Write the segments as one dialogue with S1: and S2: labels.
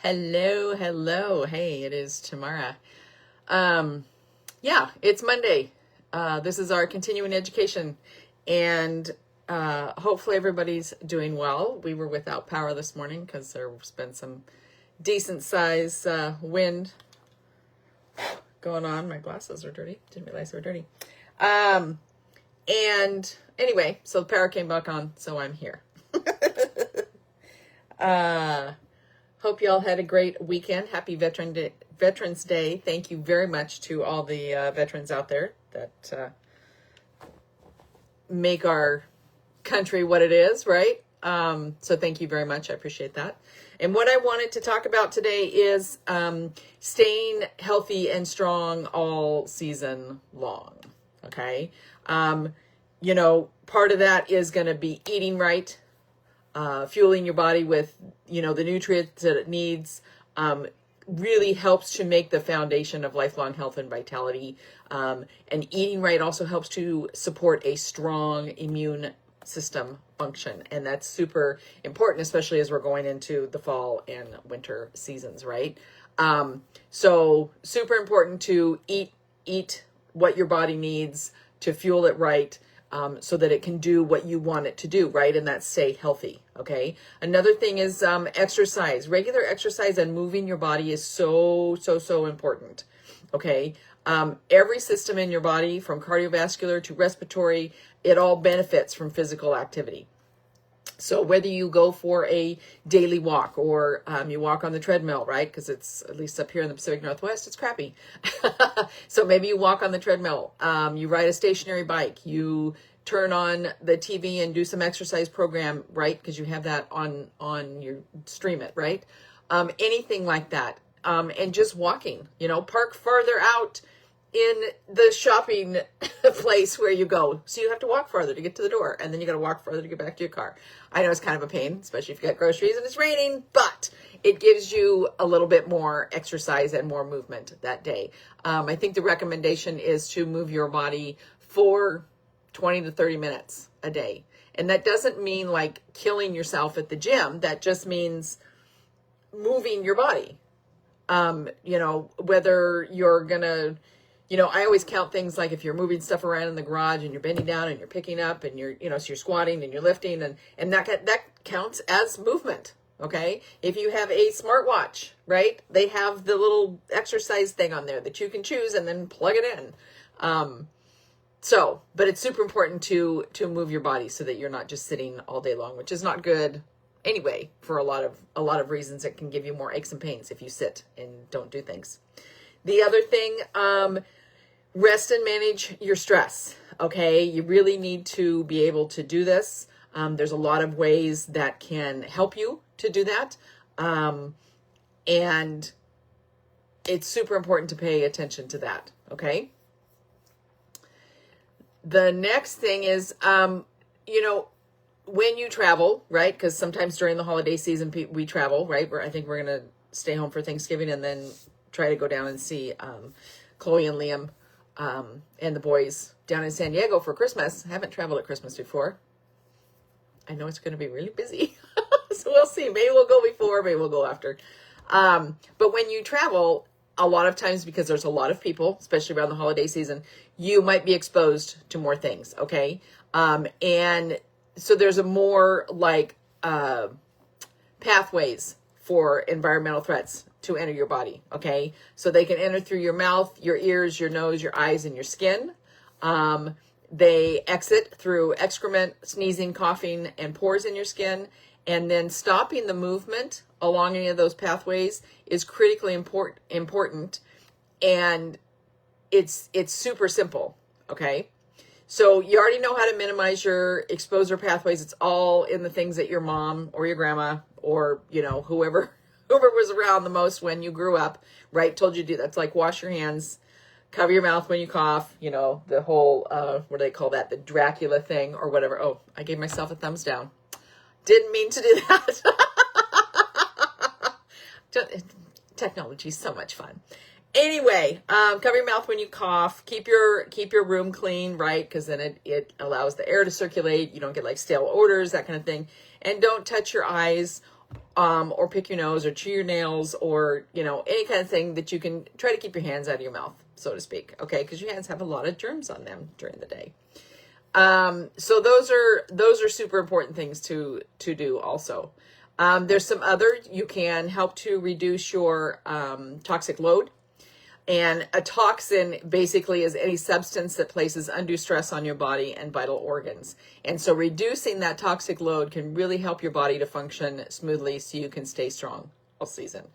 S1: Hello, hello. Hey, it is Tamara. Yeah, it's Monday. This is our continuing education, and hopefully everybody's doing well. We were without power this morning because there's been some decent size wind going on. My glasses are dirty. Didn't realize they were dirty. And anyway, so the power came back on, so I'm here. Hope you all had a great weekend. Happy Veterans Day. Thank you very much to all the veterans out there that make our country what it is, right? So thank you very much. I appreciate that. And what I wanted to talk about today is staying healthy and strong all season long, okay? Part of that is going to be eating right, fueling your body with, the nutrients that it needs, really helps to make the foundation of lifelong health and vitality. And eating right also helps to support a strong immune system function. And that's super important, especially as we're going into the fall and winter seasons, right? So super important to eat what your body needs to fuel it right, so that it can do what you want it to do, right? And that's stay healthy, okay? Another thing is exercise. Regular exercise and moving your body is so important, okay? Every system in your body, from cardiovascular to respiratory, it all benefits from physical activity. So whether you go for a daily walk or you walk on the treadmill, right? Because it's, at least up here in the Pacific Northwest, it's crappy. So maybe you walk on the treadmill, you ride a stationary bike, you turn on the TV and do some exercise program, right? Because you have that on your stream it, right? Anything like that. And just walking, park further out in the shopping place where you go. So you have to walk farther to get to the door, and then you got to walk further to get back to your car. I know it's kind of a pain, especially if you got groceries and it's raining, but it gives you a little bit more exercise and more movement that day. I think the recommendation is to move your body for 20 to 30 minutes a day. And that doesn't mean like killing yourself at the gym. That just means moving your body. Whether you're going to, I always count things like if you're moving stuff around in the garage and you're bending down and you're picking up and you're, so you're squatting and you're lifting and that counts as movement. Okay. If you have a smartwatch, right, they have the little exercise thing on there that you can choose and then plug it in. But it's super important to move your body so that you're not just sitting all day long, which is not good anyway, for a lot of reasons. It can give you more aches and pains if you sit and don't do things. The other thing, rest and manage your stress. Okay. You really need to be able to do this. There's a lot of ways that can help you to do that. And it's super important to pay attention to that. Okay. The next thing is, when you travel, right? Because sometimes during the holiday season, we travel, right? I think we're going to stay home for Thanksgiving and then try to go down and see Chloe and Liam and the boys down in San Diego for Christmas. I haven't traveled at Christmas before. I know it's going to be really busy. So we'll see. Maybe we'll go before, maybe we'll go after. But when you travel, a lot of times, because there's a lot of people, especially around the holiday season, you might be exposed to more things, okay? And so there's a more like pathways for environmental threats to enter your body, okay? So they can enter through your mouth, your ears, your nose, your eyes, and your skin. They exit through excrement, sneezing, coughing, and pores in your skin. And then stopping the movement along any of those pathways is critically important. And it's super simple, okay? So you already know how to minimize your exposure pathways. It's all in the things that your mom or your grandma or, whoever was around the most when you grew up, right, told you to do. That's like wash your hands, cover your mouth when you cough, the whole, what do they call that? The Dracula thing or whatever. Oh, I gave myself a thumbs down. Didn't mean to do that. Technology is so much fun. Anyway, cover your mouth when you cough. Keep your room clean, right? Because then it allows the air to circulate. You don't get like stale odors, that kind of thing. And don't touch your eyes or pick your nose or chew your nails or, any kind of thing that you can try to keep your hands out of your mouth, so to speak. Okay. Because your hands have a lot of germs on them during the day. So those are super important things to do also. There's some other, you can help to reduce your, toxic load. And a toxin basically is any substance that places undue stress on your body and vital organs. And so reducing that toxic load can really help your body to function smoothly so you can stay strong all season.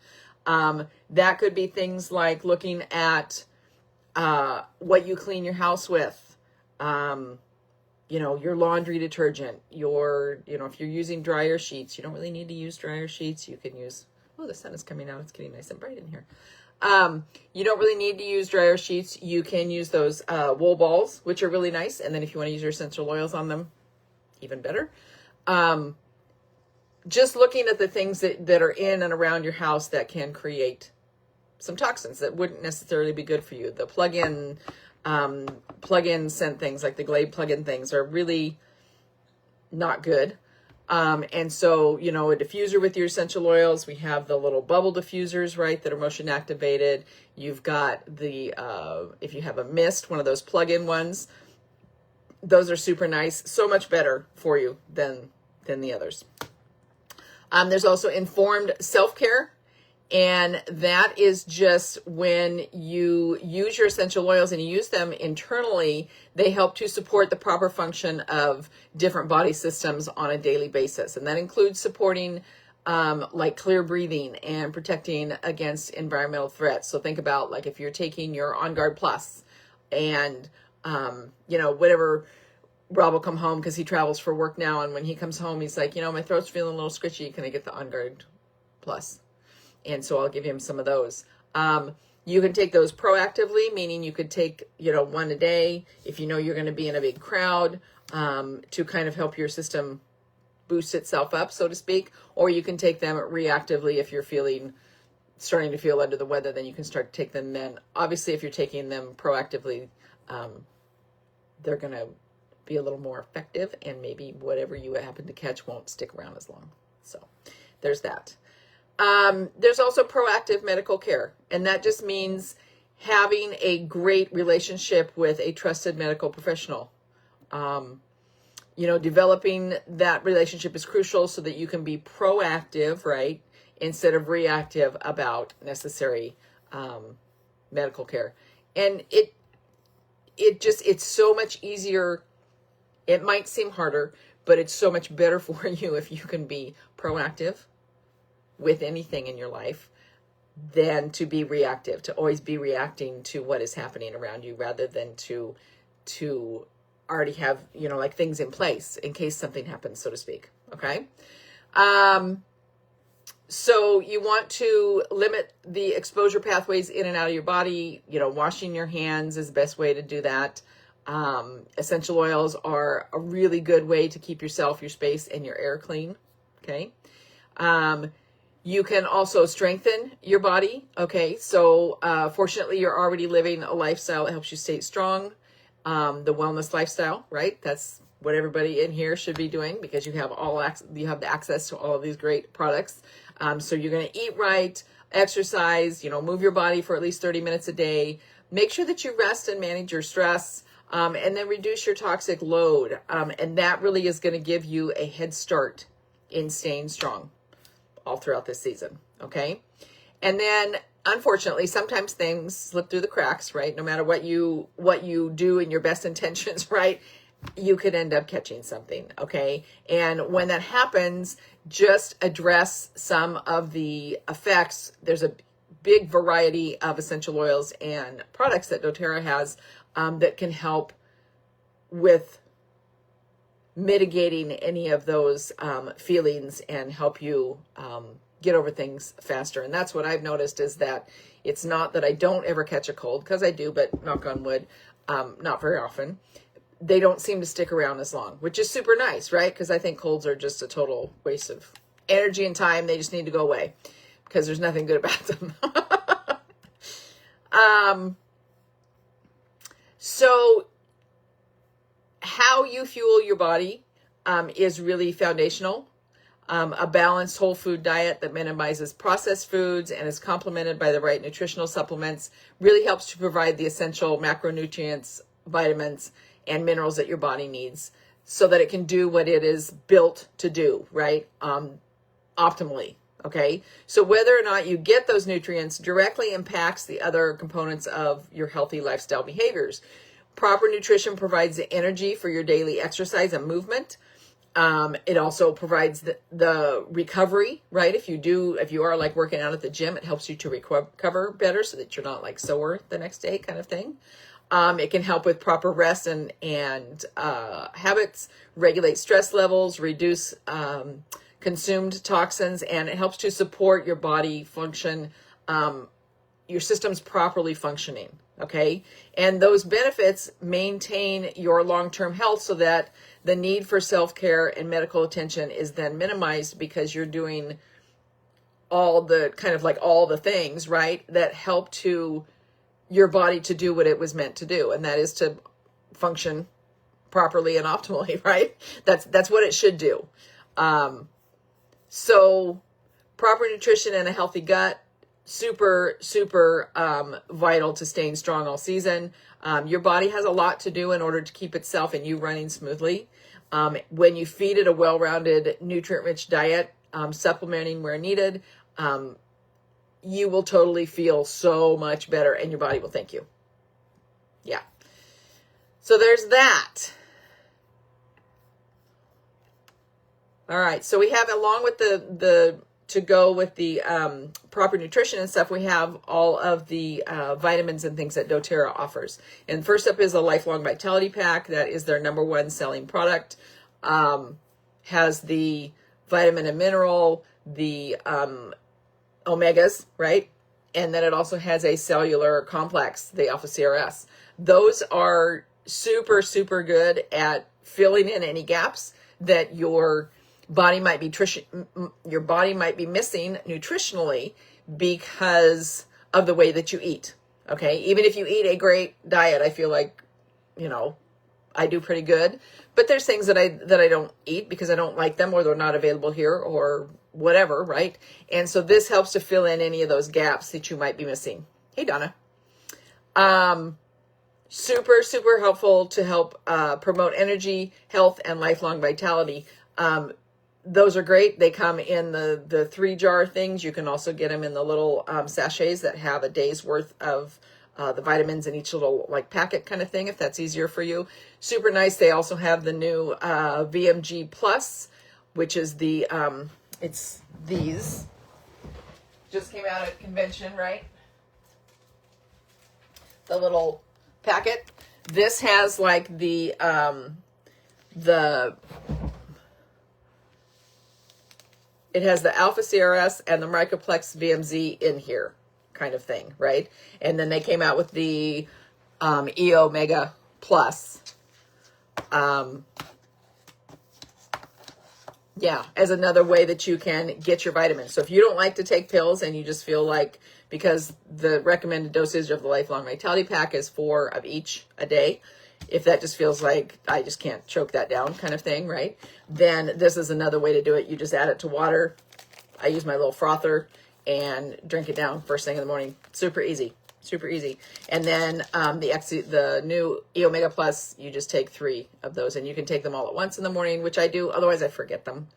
S1: That could be things like looking at what you clean your house with, your laundry detergent, if you're using dryer sheets, you don't really need to use dryer sheets. You can use, the sun is coming out. It's getting nice and bright in here. You don't really need to use dryer sheets. You can use those wool balls, which are really nice. And then if you want to use your essential oils on them, even better. Just looking at the things that are in and around your house that can create some toxins that wouldn't necessarily be good for you. The plug-in scent things, like the Glade plug-in things, are really not good. And so, a diffuser with your essential oils, we have the little bubble diffusers, right, that are motion activated. You've got the, if you have a mist, one of those plug-in ones, those are super nice, so much better for you than the others. There's also informed self-care. And that is just when you use your essential oils and you use them internally, they help to support the proper function of different body systems on a daily basis. And that includes supporting like clear breathing and protecting against environmental threats. So think about like if you're taking your On Guard Plus and, whatever, Rob will come home because he travels for work now. And when he comes home, he's like, my throat's feeling a little scritchy. Can I get the On Guard Plus? And so I'll give him some of those. You can take those proactively, meaning you could take, one a day if you know you're going to be in a big crowd, to kind of help your system boost itself up, so to speak. Or you can take them reactively if you're starting to feel under the weather, then you can start to take them then. Obviously, if you're taking them proactively, they're going to be a little more effective, and maybe whatever you happen to catch won't stick around as long. So there's that. There's also proactive medical care, and that just means having a great relationship with a trusted medical professional. Developing that relationship is crucial so that you can be proactive, right, instead of reactive about necessary medical care. And it's so much easier. It might seem harder, but it's so much better for you if you can be proactive with anything in your life than to be reactive, to always be reacting to what is happening around you rather than to already have, like things in place in case something happens, so to speak. Okay. So you want to limit the exposure pathways in and out of your body. Washing your hands is the best way to do that. Essential oils are a really good way to keep yourself, your space, and your air clean. Okay. You can also strengthen your body. Okay. So, fortunately, you're already living a lifestyle that helps you stay strong. The wellness lifestyle, right? That's what everybody in here should be doing because you have the access to all of these great products. So you're going to eat right, exercise, move your body for at least 30 minutes a day. Make sure that you rest and manage your stress, and then reduce your toxic load. And that really is going to give you a head start in staying strong all throughout this season. Okay. And then unfortunately, sometimes things slip through the cracks, right? No matter what you do in your best intentions, right? You could end up catching something. Okay. And when that happens, just address some of the effects. There's a big variety of essential oils and products that doTERRA has, that can help with mitigating any of those feelings and help you get over things faster. And that's what I've noticed is that it's not that I don't ever catch a cold, because I do, but knock on wood, not very often. They don't seem to stick around as long, which is super nice, right? Because I think colds are just a total waste of energy and time. They just need to go away because there's nothing good about them. So how you fuel your body is really foundational. A balanced whole food diet that minimizes processed foods and is complemented by the right nutritional supplements really helps to provide the essential macronutrients, vitamins, and minerals that your body needs so that it can do what it is built to do, right? Optimally. Okay. So whether or not you get those nutrients directly impacts the other components of your healthy lifestyle behaviors. Proper nutrition provides the energy for your daily exercise and movement. It also provides the recovery, right? If you are like working out at the gym, it helps you to recover better so that you're not like sore the next day kind of thing. It can help with proper rest and habits, regulate stress levels, reduce consumed toxins, and it helps to support your body function, your system's properly functioning. Okay. And those benefits maintain your long-term health so that the need for self-care and medical attention is then minimized because you're doing all the things, right, that help to your body to do what it was meant to do. And that is to function properly and optimally, right? That's what it should do. So proper nutrition and a healthy gut, super vital to staying strong all season. Your body has a lot to do in order to keep itself and you running smoothly. When you feed it a well-rounded, nutrient-rich diet, supplementing where needed, you will totally feel so much better and your body will thank you. Yeah. So there's that. All right. So we have, along with the to go with the proper nutrition and stuff, we have all of the vitamins and things that doTERRA offers. And first up is a Lifelong Vitality Pack. That is their number one selling product. Has the vitamin and mineral, the omegas, right? And then it also has a cellular complex, the alpha CRS. Those are super good at filling in any gaps that your body might be missing nutritionally because of the way that you eat. Okay. Even if you eat a great diet, I feel like, I do pretty good, but there's things that I don't eat because I don't like them or they're not available here or whatever. Right. And so this helps to fill in any of those gaps that you might be missing. Hey, Donna. Super helpful to help promote energy, health, and lifelong vitality. Those are great. They come in the 3-jar things. You can also get them in the little sachets that have a day's worth of the vitamins in each little like packet kind of thing, if that's easier for you. Super nice. They also have the new VMG Plus, which is the, it's these. Just came out at convention, right? The little packet. This has like it has the alpha CRS and the microplex VMZ in here kind of thing, right? And then they came out with the E Omega Plus. As another way that you can get your vitamins. So if you don't like to take pills and you just feel like, because the recommended dosage of the Lifelong Vitality Pack is 4 of each a day, if that just feels like I just can't choke that down kind of thing, right? Then this is another way to do it. You just add it to water. I use my little frother and drink it down first thing in the morning. Super easy. And then the new E Omega Plus, you just take 3 of those and you can take them all at once in the morning, which I do. Otherwise I forget them.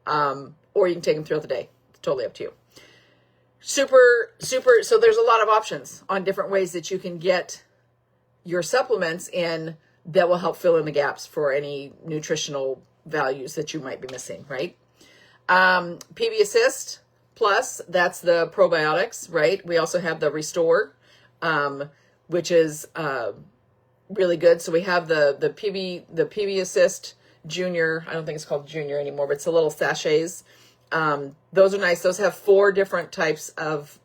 S1: Or you can take them throughout the day. It's totally up to you. Super. So there's a lot of options on different ways that you can get your supplements in that will help fill in the gaps for any nutritional values that you might be missing, right? PB Assist Plus, that's the probiotics, right? We also have the Restore, which is really good. So we have the PB Assist Junior. I don't think it's called Junior anymore, but it's the little sachets. Those are nice. Those have 4 different types of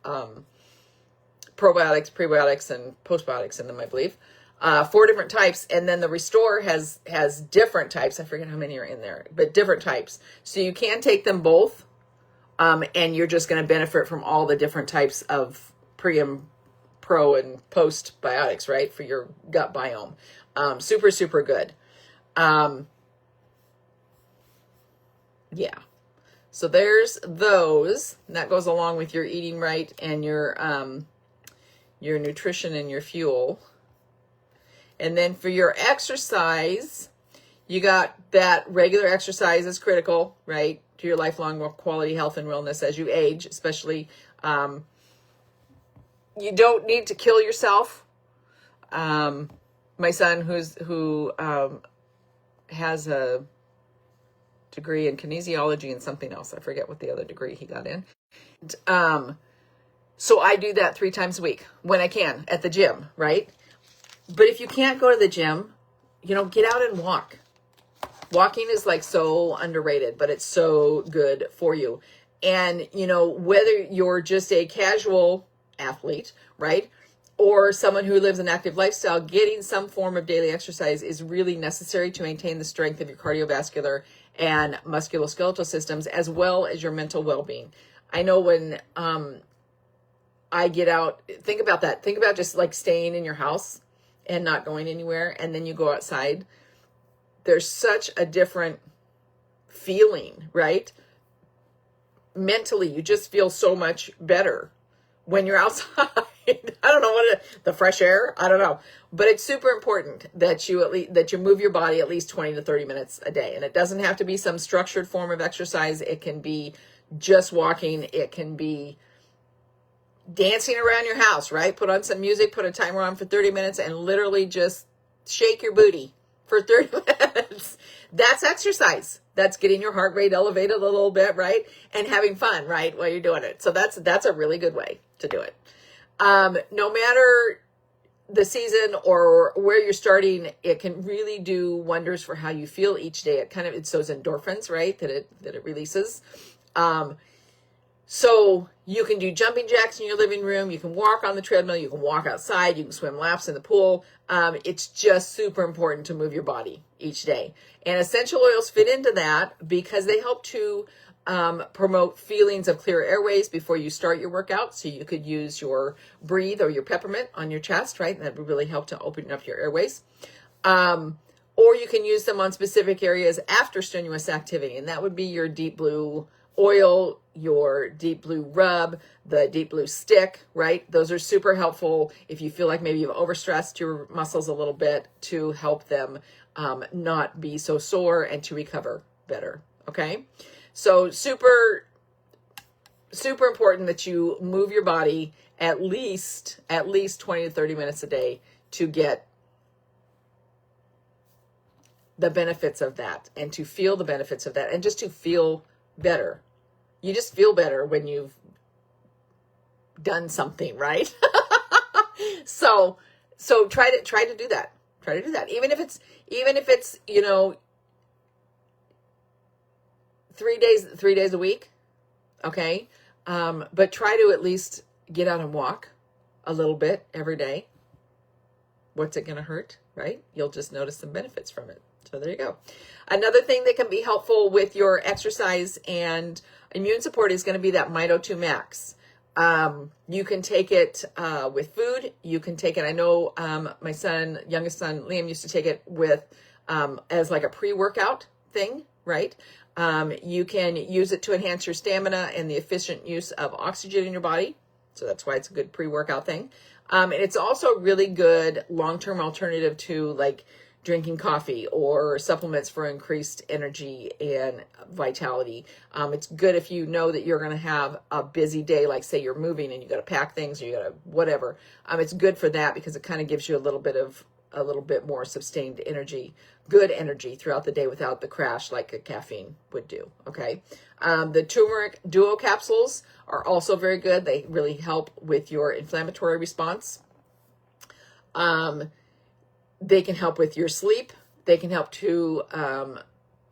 S1: probiotics, prebiotics, and postbiotics in them, I believe. 4 different types. And then the Restore has different types. I forget how many are in there, but different types. So you can take them both. And you're just going to benefit from all the different types of pro and postbiotics, right? For your gut biome. Super good. So there's those. And that goes along with your eating right and your nutrition and your fuel. And then for your exercise, you got that regular exercise is critical, right, to your lifelong quality health and wellness as you age, especially. You don't need to kill yourself. My son, who has a degree in kinesiology and something else, I forget what the other degree he got in. So I do that 3 times a week when I can at the gym, right? But if you can't go to the gym, get out and walk. Walking is like so underrated, but it's so good for you. And, whether you're just a casual athlete, right, or someone who lives an active lifestyle, getting some form of daily exercise is really necessary to maintain the strength of your cardiovascular and musculoskeletal systems, as well as your mental well-being. I know when I get out, think about that. Think about just like staying in your house and not going anywhere, and then you go outside. There's such a different feeling, right? Mentally, you just feel so much better when you're outside. I don't know the fresh air, I don't know. But it's super important that you move your body at least 20 to 30 minutes a day. And it doesn't have to be some structured form of exercise. It can be just walking. It can be dancing around your house, right? Put on some music, put a timer on for 30 minutes and literally just shake your booty for 30 minutes. That's exercise. That's getting your heart rate elevated a little bit, right? And having fun, right, while you're doing it. So that's a really good way to do it. No matter the season or where you're starting, it can really do wonders for how you feel each day. It's those endorphins, right, that it releases. So you can do jumping jacks in your living room. You can walk on the treadmill. You can walk outside. You can swim laps in the pool. It's just super important to move your body each day. And essential oils fit into that because they help to promote feelings of clear airways before you start your workout. So you could use your Breathe or your peppermint on your chest, right? And that would really help to open up your airways. Or you can use them on specific areas after strenuous activity. And that would be your deep blue oil, your deep blue rub, the deep blue stick, right? Those are super helpful if you feel like maybe you've overstressed your muscles a little bit to help them not be so sore and to recover better, okay? So super, super important that you move your body at least 20 to 30 minutes a day to get the benefits of that and to feel the benefits of that and just to feel better. You just feel better when you've done something, right? So try to do that. Try to do that. Even if it's 3 days a week. Okay. But try to at least get out and walk a little bit every day. What's it going to hurt, right? You'll just notice some benefits from it. So there you go. Another thing that can be helpful with your exercise and immune support is going to be that Mito2 Max. You can take it with food. You can take it. I know my youngest son, Liam, used to take it with as like a pre-workout thing, right? You can use it to enhance your stamina and the efficient use of oxygen in your body. So that's why it's a good pre-workout thing. And it's also a really good long-term alternative to like drinking coffee or supplements for increased energy and vitality. It's good if you know that you're going to have a busy day, like say you're moving and you got to pack things or you got to whatever. It's good for that because it kind of gives you a little bit more sustained energy, good energy throughout the day without the crash like a caffeine would do. Okay. The turmeric duo capsules are also very good. They really help with your inflammatory response. They can help with your sleep. They can help to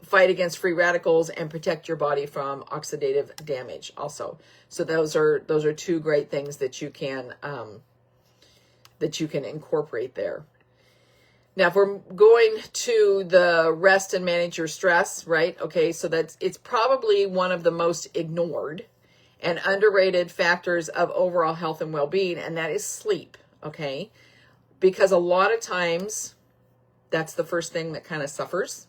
S1: fight against free radicals and protect your body from oxidative damage also. So those are two great things that you can incorporate there. Now, if we're going to the rest and manage your stress, right? Okay, so it's probably one of the most ignored and underrated factors of overall health and well-being, and that is sleep, okay? Because a lot of times that's the first thing that kind of suffers,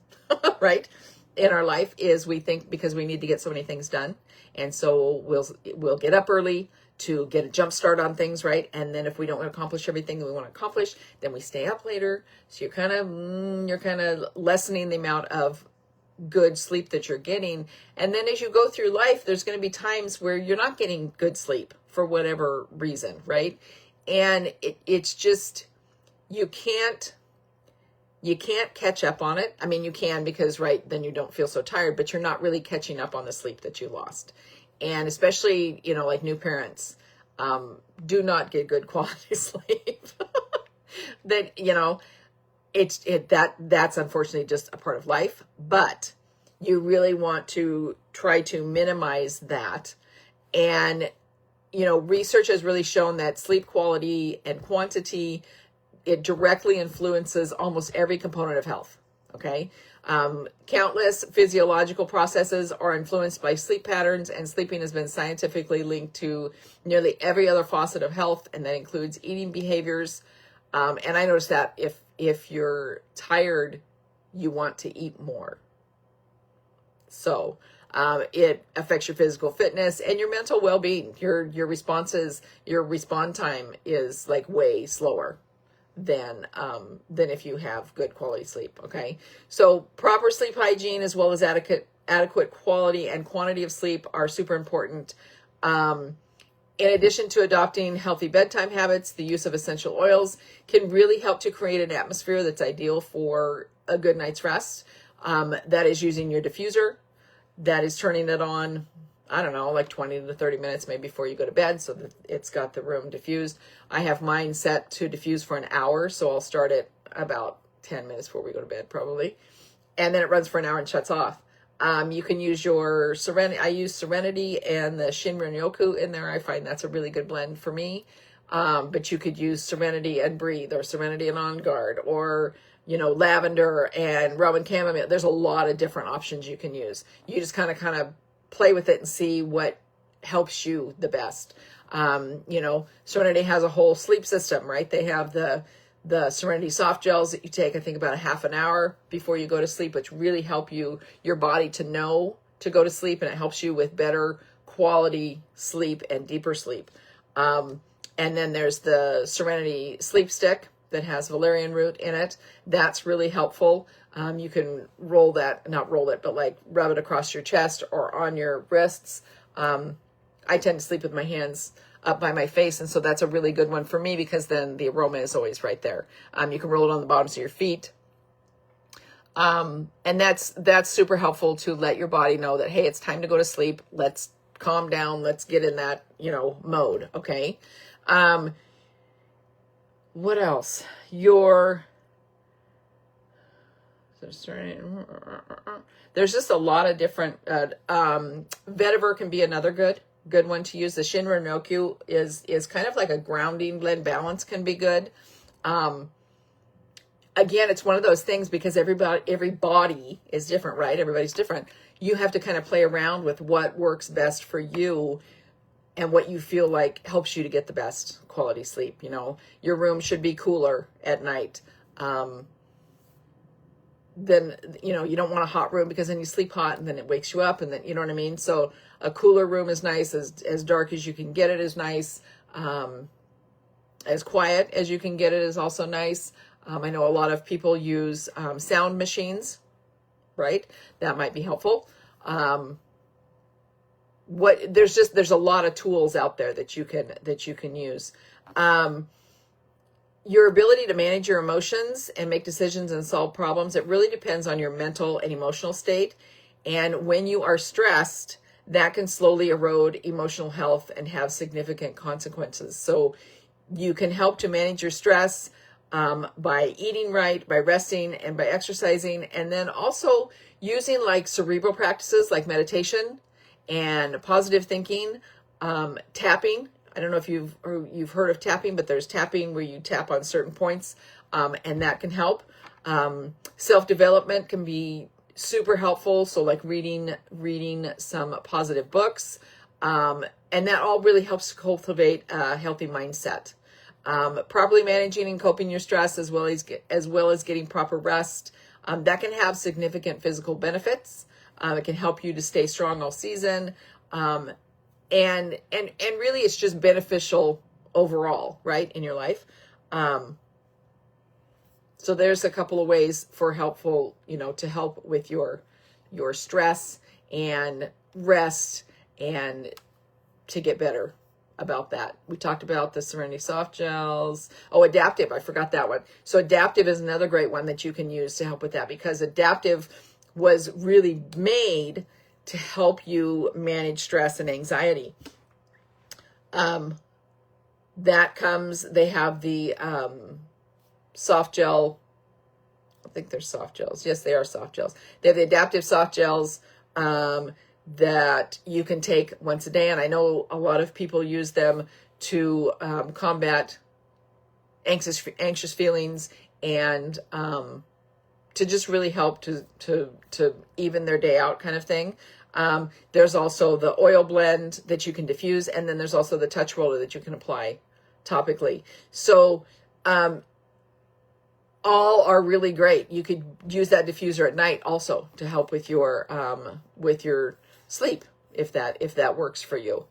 S1: right? in our life is we think because we need to get so many things done. And so we'll get up early to get a jump start on things, right? And then if we don't accomplish everything that we want to accomplish, then we stay up later. So you're kind of lessening the amount of good sleep that you're getting. And then as you go through life, there's going to be times where you're not getting good sleep for whatever reason, right? And it's just, you can't catch up on it. I mean, you can because, right, then you don't feel so tired, but you're not really catching up on the sleep that you lost. And especially, like new parents, do not get good quality sleep. That's unfortunately just a part of life, but you really want to try to minimize that. And, research has really shown that sleep quality and quantity, it directly influences almost every component of health. Okay. Countless physiological processes are influenced by sleep patterns, and sleeping has been scientifically linked to nearly every other facet of health. And that includes eating behaviors. And I noticed that if you're tired, you want to eat more. So, it affects your physical fitness and your mental well-being. Your respond time is like way slower than if you have good quality sleep. Okay. So proper sleep hygiene as well as adequate quality and quantity of sleep are super important. In addition to adopting healthy bedtime habits, the use of essential oils can really help to create an atmosphere that's ideal for a good night's rest. That is using your diffuser. That is turning it on, I don't know, like 20 to 30 minutes maybe before you go to bed so that it's got the room diffused. I have mine set to diffuse for an hour, so I'll start it about 10 minutes before we go to bed probably. And then it runs for an hour and shuts off. You can use your Serenity. I use Serenity and the Shinrin-yoku in there. I find that's a really good blend for me. But you could use Serenity and Breathe, or Serenity and On Guard, or lavender and rum and chamomile. There's a lot of different options you can use. You just kind of play with it and see what helps you the best. Serenity has a whole sleep system, right? They have the Serenity soft gels that you take, I think about a half an hour before you go to sleep, which really help your body to know to go to sleep, and it helps you with better quality sleep and deeper sleep. And then there's the Serenity sleep stick that has valerian root in it. That's really helpful. You can not roll it, but like rub it across your chest or on your wrists. I tend to sleep with my hands up by my face, and so that's a really good one for me because then the aroma is always right there. You can roll it on the bottoms of your feet. And that's super helpful to let your body know that, hey, it's time to go to sleep. Let's calm down. Let's get in that, mode. Okay. What else? There's just a lot of different, vetiver can be another good one to use. The Shinrin-yoku is kind of like a grounding blend. Balance can be good. Again, it's one of those things because every body is different, right? Everybody's different. You have to kind of play around with what works best for you and what you feel like helps you to get the best quality sleep. Your room should be cooler at night. Then, you don't want a hot room because then you sleep hot and then it wakes you up, and then, you know what I mean? So a cooler room is nice. As dark as you can get it is nice. As quiet as you can get it is also nice. I know a lot of people use sound machines, right? That might be helpful. There's a lot of tools out there that you can use. Your ability to manage your emotions and make decisions and solve problems, it really depends on your mental and emotional state. And when you are stressed, that can slowly erode emotional health and have significant consequences. So you can help to manage your stress by eating right, by resting, and by exercising. And then also using like cerebral practices like meditation and positive thinking, tapping. I don't know if you've heard of tapping, but there's tapping where you tap on certain points, and that can help. Self-development can be super helpful. So like reading some positive books, and that all really helps to cultivate a healthy mindset. Properly managing and coping your stress as well as getting proper rest That can have significant physical benefits. It can help you to stay strong all season. And really it's just beneficial overall, right, in your life. So there's a couple of ways for helpful, to help with your stress and rest and to get better about that. We talked about the Serenity soft gels. Oh, Adaptive, I forgot that one. So Adaptive is another great one that you can use to help with that, because Adaptive was really made to help you manage stress and anxiety. They have the soft gel. I think they're soft gels. Yes, they are soft gels. They have the Adaptive soft gels that you can take once a day. And I know a lot of people use them to combat anxious feelings and to just really help to even their day out kind of thing. There's also the oil blend that you can diffuse, and then there's also the touch roller that you can apply topically. So all are really great. You could use that diffuser at night also to help with your sleep if that works for you.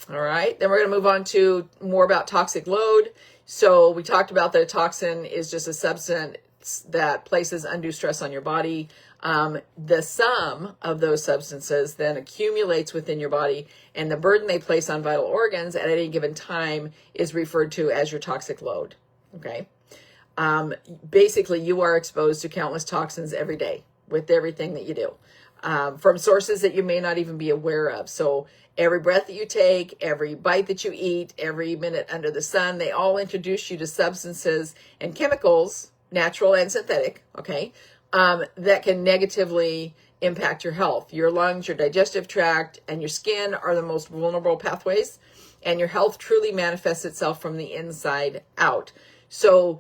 S1: All right, then we're going to move on to more about toxic load. So we talked about that a toxin is just a substance that places undue stress on your body. The sum of those substances then accumulates within your body, and the burden they place on vital organs at any given time is referred to as your toxic load. Okay. Basically, you are exposed to countless toxins every day with everything that you do, from sources that you may not even be aware of. So every breath that you take, every bite that you eat, every minute under the sun, they all introduce you to substances and chemicals, natural and synthetic, okay, that can negatively impact your health. Your lungs, your digestive tract, and your skin are the most vulnerable pathways, and your health truly manifests itself from the inside out. So,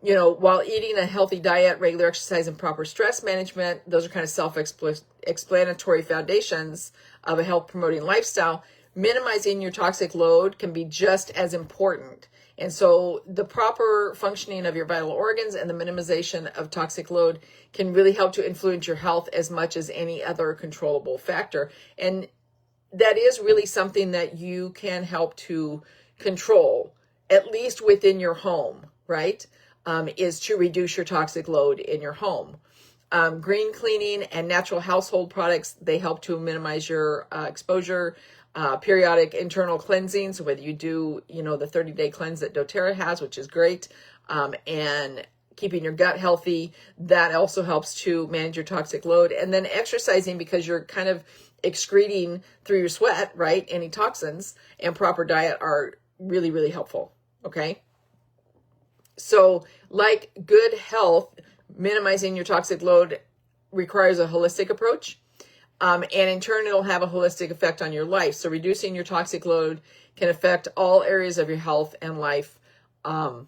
S1: while eating a healthy diet, regular exercise, and proper stress management, those are kind of self-explanatory foundations of a health-promoting lifestyle, minimizing your toxic load can be just as important. And so the proper functioning of your vital organs and the minimization of toxic load can really help to influence your health as much as any other controllable factor. And that is really something that you can help to control, at least within your home, right? Is to reduce your toxic load in your home. Green cleaning and natural household products, they help to minimize your exposure. Periodic internal cleansing, so whether you do, the 30-day cleanse that doTERRA has, which is great, and keeping your gut healthy, that also helps to manage your toxic load. And then exercising, because you're kind of excreting through your sweat, right? Any toxins, and proper diet are really, really helpful, okay? So like good health, minimizing your toxic load requires a holistic approach. And in turn, it'll have a holistic effect on your life. So reducing your toxic load can affect all areas of your health and life, and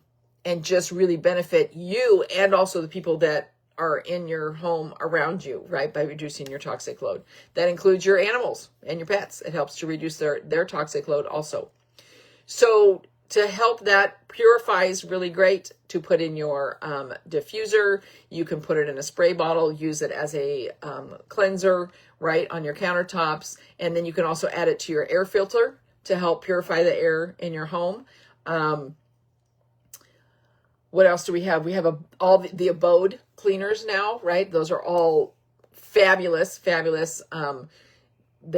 S1: just really benefit you and also the people that are in your home around you, right? By reducing your toxic load. That includes your animals and your pets. It helps to reduce their toxic load also. So to help, that purifies really great to put in your diffuser. You can put it in a spray bottle, use it as a cleanser, right, on your countertops. And then you can also add it to your air filter to help purify the air in your home. What else do we have? We have all the abode cleaners now, right? Those are all fabulous. They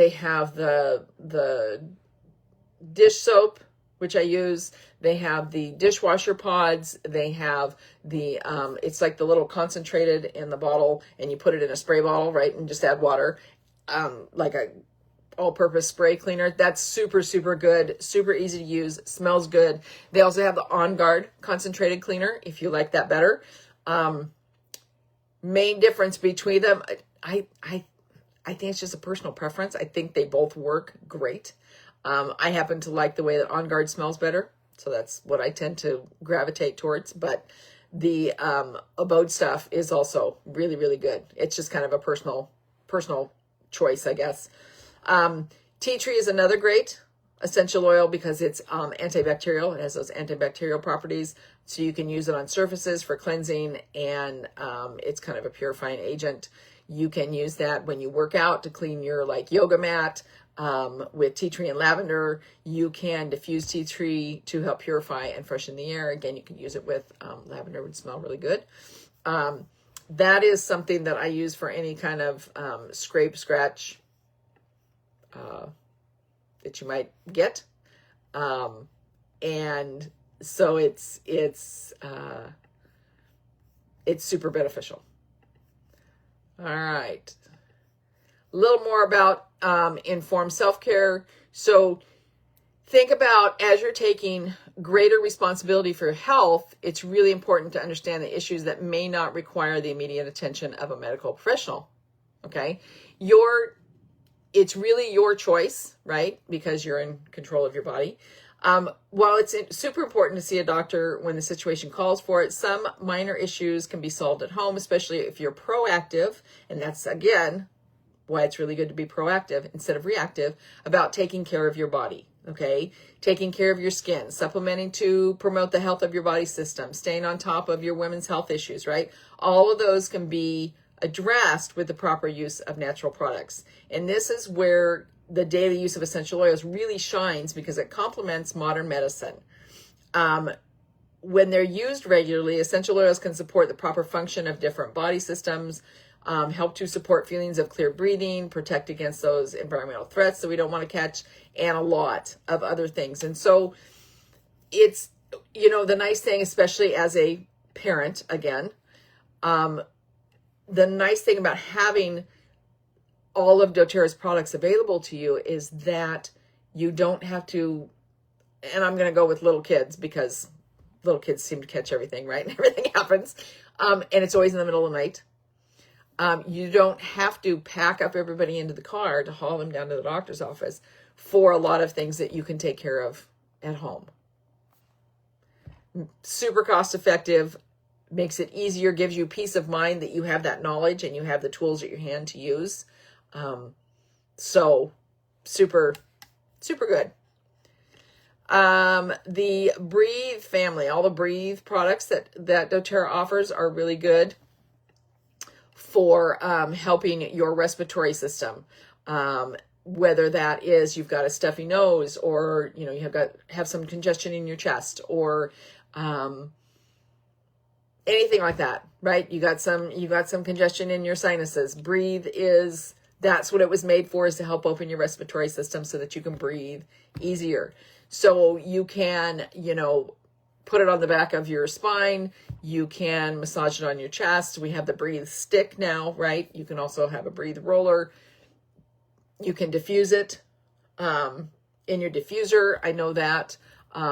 S1: have the dish soap, which I use. They have the dishwasher pods. They have the, it's like the little concentrated in the bottle, and you put it in a spray bottle, right? And just add water, like a all-purpose spray cleaner. That's super, super good, super easy to use, smells good. They also have the On Guard concentrated cleaner, if you like that better. Main difference between them, I think it's just a personal preference. I think they both work great. I happen to like the way that On Guard smells better, so that's what I tend to gravitate towards. But the Abode stuff is also really, really good. It's just kind of a personal choice, I guess. Tea tree is another great essential oil because it's antibacterial. It has those antibacterial properties, so you can use it on surfaces for cleansing, and it's kind of a purifying agent. You can use that when you work out to clean your like yoga mat with tea tree and lavender. You can diffuse tea tree to help purify and freshen the air. Again, you can use it with lavender, would smell really good. That is something that I use for any kind of scrape, scratch that you might get. And so it's super beneficial. All right. A little more about informed self-care. So think about, as you're taking greater responsibility for your health, it's really important to understand the issues that may not require the immediate attention of a medical professional. Okay? It's really your choice, right? Because you're in control of your body. While it's super important to see a doctor when the situation calls for it, some minor issues can be solved at home, especially if you're proactive. And that's, again, why it's really good to be proactive instead of reactive about taking care of your body. Okay? Taking care of your skin, supplementing to promote the health of your body system, staying on top of your women's health issues, right? All of those can be addressed with the proper use of natural products. And this is where the daily use of essential oils really shines, because it complements modern medicine. When they're used regularly, essential oils can support the proper function of different body systems, help to support feelings of clear breathing, protect against those environmental threats that we don't want to catch, and a lot of other things. And so it's, the nice thing, especially as a parent, again, the nice thing about having all of doTERRA's products available to you is that you don't have to, and I'm going to go with little kids because little kids seem to catch everything, right? And everything happens. And it's always in the middle of the night. You don't have to pack up everybody into the car to haul them down to the doctor's office for a lot of things that you can take care of at home. Super cost effective, makes it easier, gives you peace of mind that you have that knowledge and you have the tools at your hand to use. So super, super good. The Breathe family, all the Breathe products that doTERRA offers are really good for helping your respiratory system. Whether that is you've got a stuffy nose, or you have some congestion in your chest, or anything like that, right? You got some congestion in your sinuses. Breathe that's what it was made for, is to help open your respiratory system so that you can breathe easier. So you can, put it on the back of your spine. You can massage it on your chest. We have the Breathe stick now, right? You can also have a Breathe roller. You can diffuse it in your diffuser. I know that.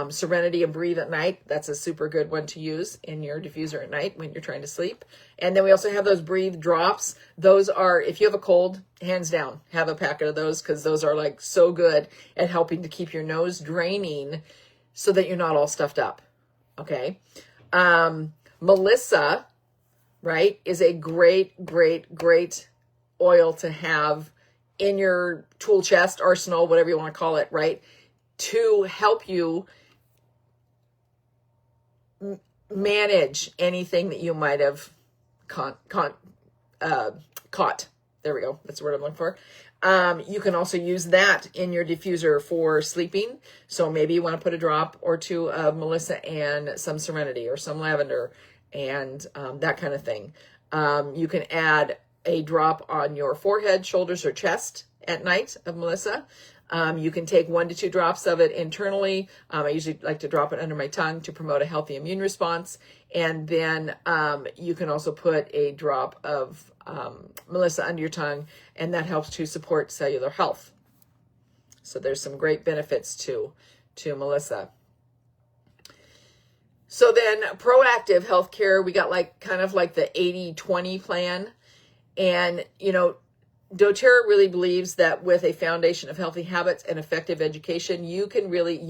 S1: Serenity and Breathe at night. That's a super good one to use in your diffuser at night when you're trying to sleep. And then we also have those Breathe drops. Those are, if you have a cold, hands down, have a packet of those, because those are like so good at helping to keep your nose draining so that you're not all stuffed up. Okay. Melissa, right, is a great, great, great oil to have in your tool chest, arsenal, whatever you want to call it, right? To help you manage anything that you might have caught. There we go. That's the word I'm looking for. You can also use that in your diffuser for sleeping. So maybe you want to put a drop or two of Melissa and some Serenity or some lavender and that kind of thing. You can add a drop on your forehead, shoulders, or chest at night of Melissa. You can take 1 to 2 drops of it internally. I usually like to drop it under my tongue to promote a healthy immune response. And then you can also put a drop of Melissa under your tongue, and that helps to support cellular health. So there's some great benefits to Melissa. So then proactive healthcare, we got kind of like the 80-20 plan. And, doTERRA really believes that with a foundation of healthy habits and effective education, you can really,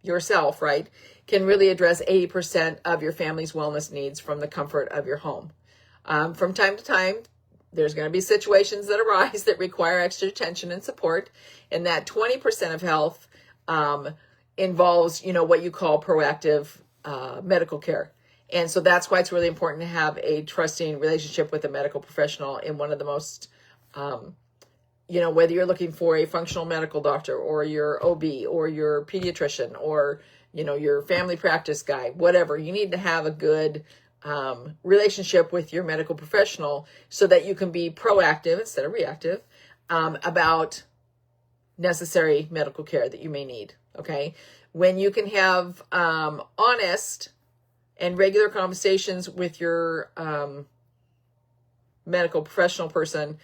S1: yourself, right, can really address 80% of your family's wellness needs from the comfort of your home. From time to time, there's going to be situations that arise that require extra attention and support. And that 20% of health involves, what you call proactive medical care. And so that's why it's really important to have a trusting relationship with a medical professional in one of the most, whether you're looking for a functional medical doctor or your OB or your pediatrician or, your family practice guy, whatever, you need to have a good relationship with your medical professional so that you can be proactive instead of reactive about necessary medical care that you may need. Okay. When you can have honest and regular conversations with your medical professional person,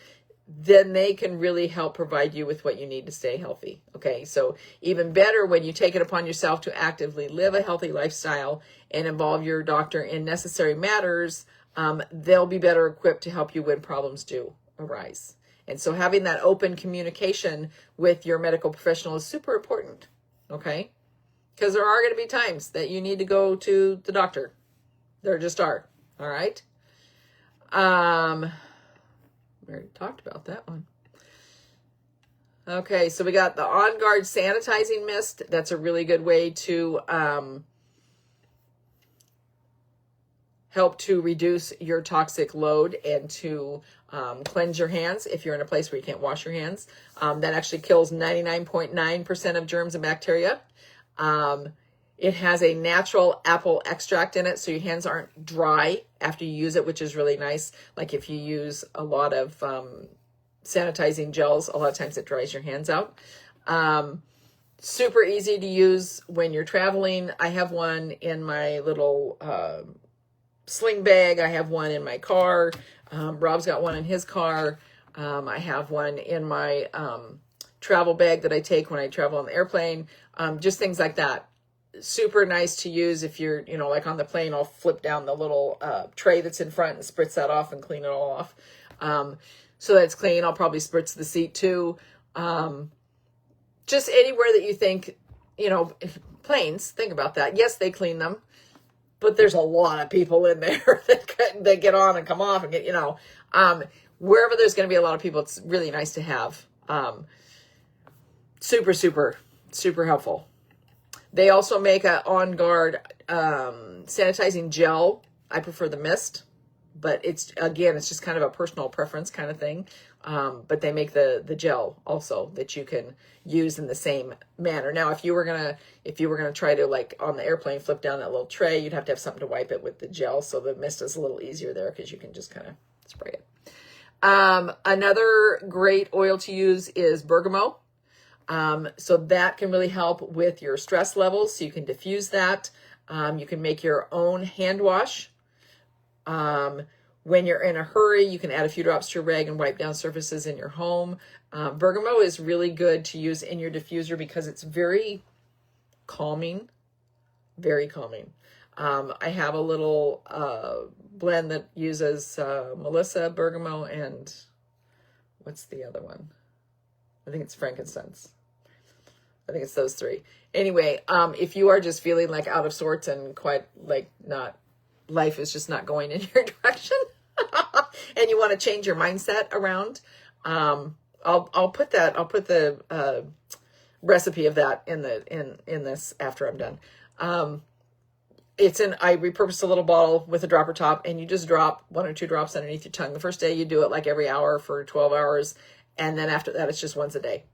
S1: then they can really help provide you with what you need to stay healthy. Okay, so even better when you take it upon yourself to actively live a healthy lifestyle and involve your doctor in necessary matters, they'll be better equipped to help you when problems do arise. And so having that open communication with your medical professional is super important, okay? Because there are going to be times that you need to go to the doctor. There just are, all right? We already talked about that one. Okay, so we got the On Guard sanitizing mist. That's a really good way to help to reduce your toxic load and to cleanse your hands if you're in a place where you can't wash your hands. That actually kills 99.9% of germs and bacteria. It has a natural apple extract in it, so your hands aren't dry after you use it, which is really nice. Like if you use a lot of sanitizing gels, a lot of times it dries your hands out. Super easy to use when you're traveling. I have one in my little sling bag. I have one in my car. Rob's got one in his car. I have one in my travel bag that I take when I travel on the airplane. Just things like that. Super nice to use if you're, like on the plane, I'll flip down the little tray that's in front and spritz that off and clean it all off. So that it's clean. I'll probably spritz the seat too. Just anywhere that you think, planes, think about that. Yes, they clean them, but there's a lot of people in there that get on and come off and get, wherever there's going to be a lot of people, it's really nice to have. Super, super, super helpful. They also make a On Guard sanitizing gel. I prefer the mist, but it's just kind of a personal preference kind of thing. But they make the gel also that you can use in the same manner. Now, if you were gonna try to, like on the airplane, flip down that little tray, you'd have to have something to wipe it with the gel. So the mist is a little easier there because you can just kind of spray it. Another great oil to use is Bergamot. So that can really help with your stress levels. So you can diffuse that. You can make your own hand wash. When you're in a hurry, you can add a few drops to your rag and wipe down surfaces in your home. Bergamot is really good to use in your diffuser because it's very calming, very calming. I have a little blend that uses Melissa, Bergamot, and what's the other one? I think it's Frankincense. I think it's those three. Anyway, if you are just feeling like out of sorts and quite like life is just not going in your direction and you want to change your mindset around, I'll put the recipe of that in this after I'm done. I repurposed a little bottle with a dropper top, and you just drop 1 or 2 drops underneath your tongue. The first day you do it like every hour for 12 hours. And then after that, it's just once a day.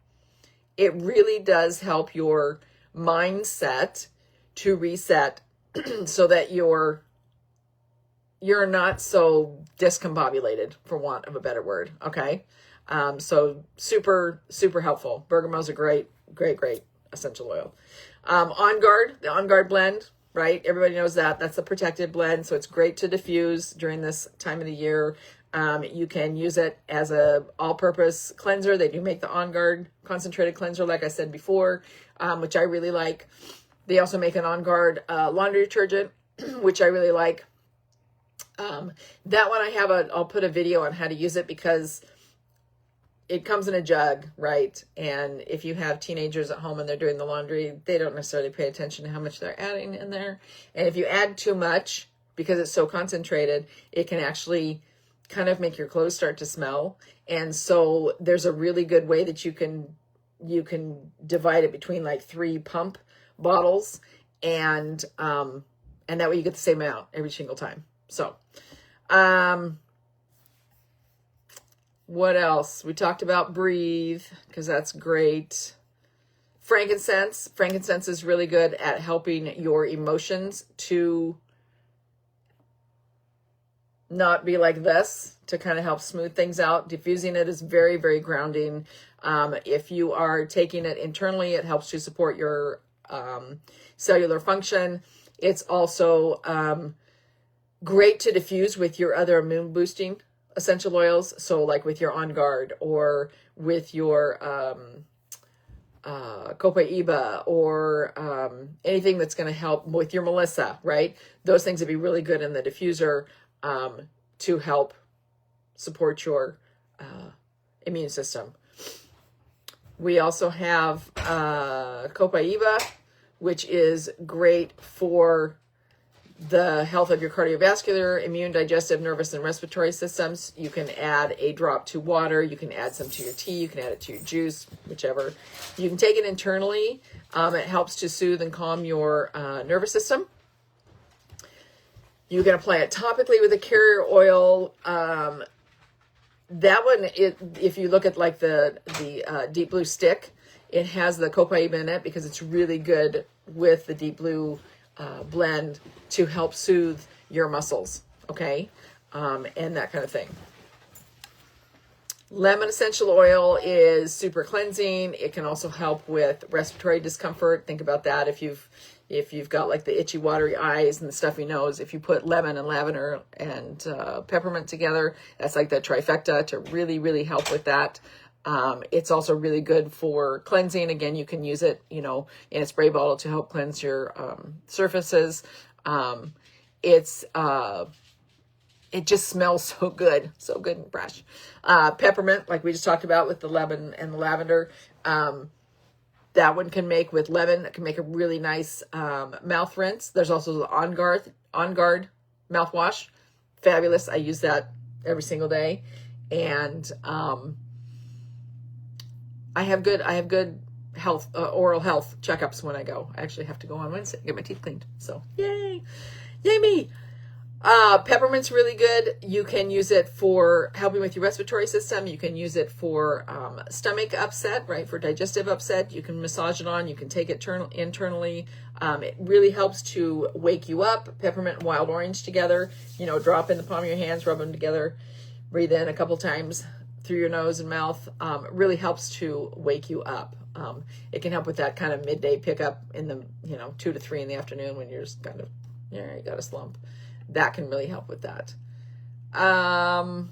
S1: It really does help your mindset to reset so that you're not so discombobulated, for want of a better word. Okay. So super, super helpful. Bergamot's a great, great, great essential oil. On Guard, the On Guard blend, right? Everybody knows that. That's a protected blend. So it's great to diffuse during this time of the year. You can use it as a all-purpose cleanser. They do make the On Guard concentrated cleanser, like I said before, which I really like. They also make an On Guard laundry detergent, which I really like. That one I'll put a video on how to use it because it comes in a jug, right? And if you have teenagers at home and they're doing the laundry, they don't necessarily pay attention to how much they're adding in there. And if you add too much, because it's so concentrated, it can actually kind of make your clothes start to smell. And so there's a really good way that you can divide it between like 3 pump bottles, and that way you get the same amount every single time. So, what else? We talked about breathe, because that's great. Frankincense. Frankincense is really good at helping your emotions to not be like this, to kind of help smooth things out. Diffusing it is very, very grounding. If you are taking it internally, it helps to support your cellular function. It's also great to diffuse with your other immune boosting essential oils. So like with your On Guard, or with your Copaiba, or anything that's going to help with your Melissa, right? Those things would be really good in the diffuser to help support your immune system. We also have Copaiba, which is great for the health of your cardiovascular, immune, digestive, nervous, and respiratory systems. You can add a drop to water. You can add some to your tea. You can add it to your juice, whichever. You can take it internally. It helps to soothe and calm your nervous system. You can apply it topically with a carrier oil. That one, if you look at like the Deep Blue stick, it has the Copaiba in it because it's really good with the Deep Blue blend to help soothe your muscles, okay? And that kind of thing. Lemon essential oil is super cleansing. It can also help with respiratory discomfort. Think about that if you've got like the itchy, watery eyes and the stuffy nose. If you put lemon and lavender and peppermint together, that's like the trifecta to really, really help with that. It's also really good for cleansing. Again, you can use it, in a spray bottle to help cleanse your surfaces. It just smells so good and fresh. Peppermint, like we just talked about with the lemon and the lavender, that one can make with lemon. It can make a really nice mouth rinse. There's also the On Guard mouthwash. Fabulous. I use that every single day. And I have good health, oral health checkups when I go. I actually have to go on Wednesday and get my teeth cleaned. So yay me. Peppermint's really good. You can use it for helping with your respiratory system. You can use it for stomach upset, right? For digestive upset. You can massage it on. You can take it internally. It really helps to wake you up. Peppermint and wild orange together. Drop in the palm of your hands, rub them together. Breathe in a couple times through your nose and mouth. Really helps to wake you up. It can help with that kind of midday pickup in the 2 to 3 in the afternoon when you're just kind of you got a slump. That can really help with that. And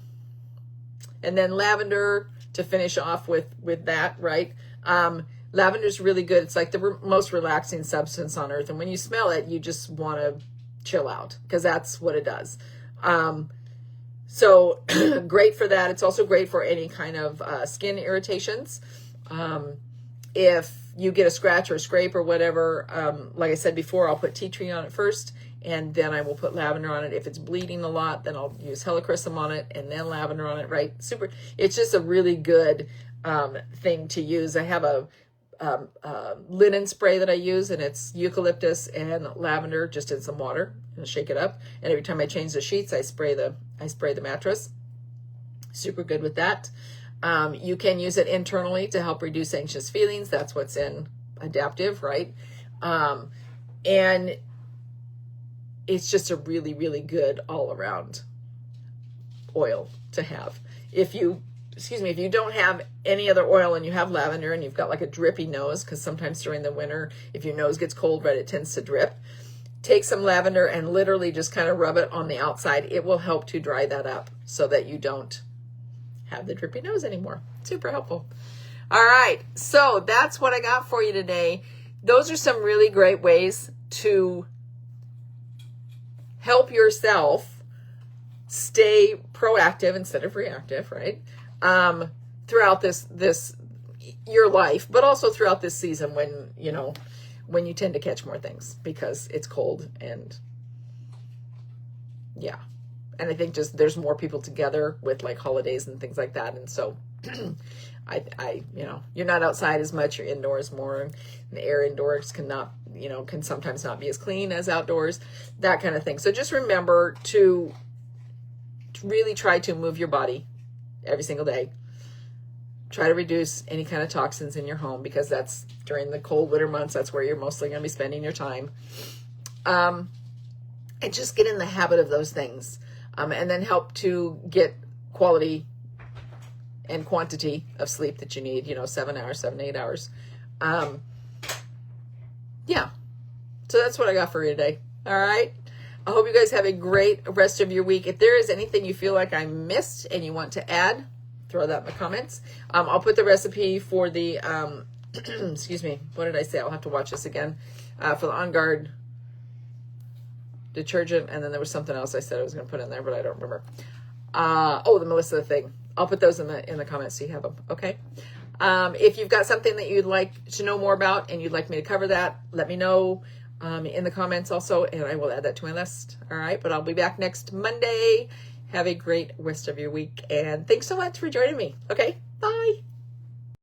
S1: then lavender to finish off with that, right? Lavender is really good. It's like the most relaxing substance on earth. And when you smell it, you just want to chill out because that's what it does. So great for that. It's also great for any kind of skin irritations. If you get a scratch or a scrape or whatever, like I said before, I'll put tea tree on it first, and then I will put lavender on it. If it's bleeding a lot, then I'll use helichrysum on it and then lavender on it, right? Super. It's just a really good thing to use. I have a linen spray that I use, and it's eucalyptus and lavender just in some water and shake it up. And every time I change the sheets, I spray the mattress. Super good with that. You can use it internally to help reduce anxious feelings. That's what's in adaptive, right? And it's just a really, really good all around oil to have. If you don't have any other oil and you have lavender and you've got like a drippy nose, because sometimes during the winter, if your nose gets cold, right, it tends to drip. Take some lavender and literally just kind of rub it on the outside. It will help to dry that up so that you don't have the drippy nose anymore. Super helpful. All right. So that's what I got for you today. Those are some really great ways to help yourself stay proactive instead of reactive, right? Throughout this your life, but also throughout this season when you tend to catch more things because it's cold and yeah. And I think just there's more people together with like holidays and things like that. And so you're not outside as much, you're indoors more. And the air indoors can sometimes not be as clean as outdoors, that kind of thing. So just remember to really try to move your body every single day. Try to reduce any kind of toxins in your home, because that's during the cold winter months, that's where you're mostly going to be spending your time. And just get in the habit of those things. And then help to get quality and quantity of sleep that you need, 7 to 8 hours. Yeah. So that's what I got for you today. All right. I hope you guys have a great rest of your week. If there is anything you feel like I missed and you want to add, throw that in the comments. I'll put the recipe for the, excuse me, what did I say? I'll have to watch this again. For the On Guard detergent, and then there was something else I said I was going to put in there, but I don't remember. The Melissa thing. I'll put those in the comments so you have them. Okay. If you've got something that you'd like to know more about and you'd like me to cover that, let me know in the comments also, and I will add that to my list. All right. But I'll be back next Monday. Have a great rest of your week, and thanks so much for joining me. Okay. Bye.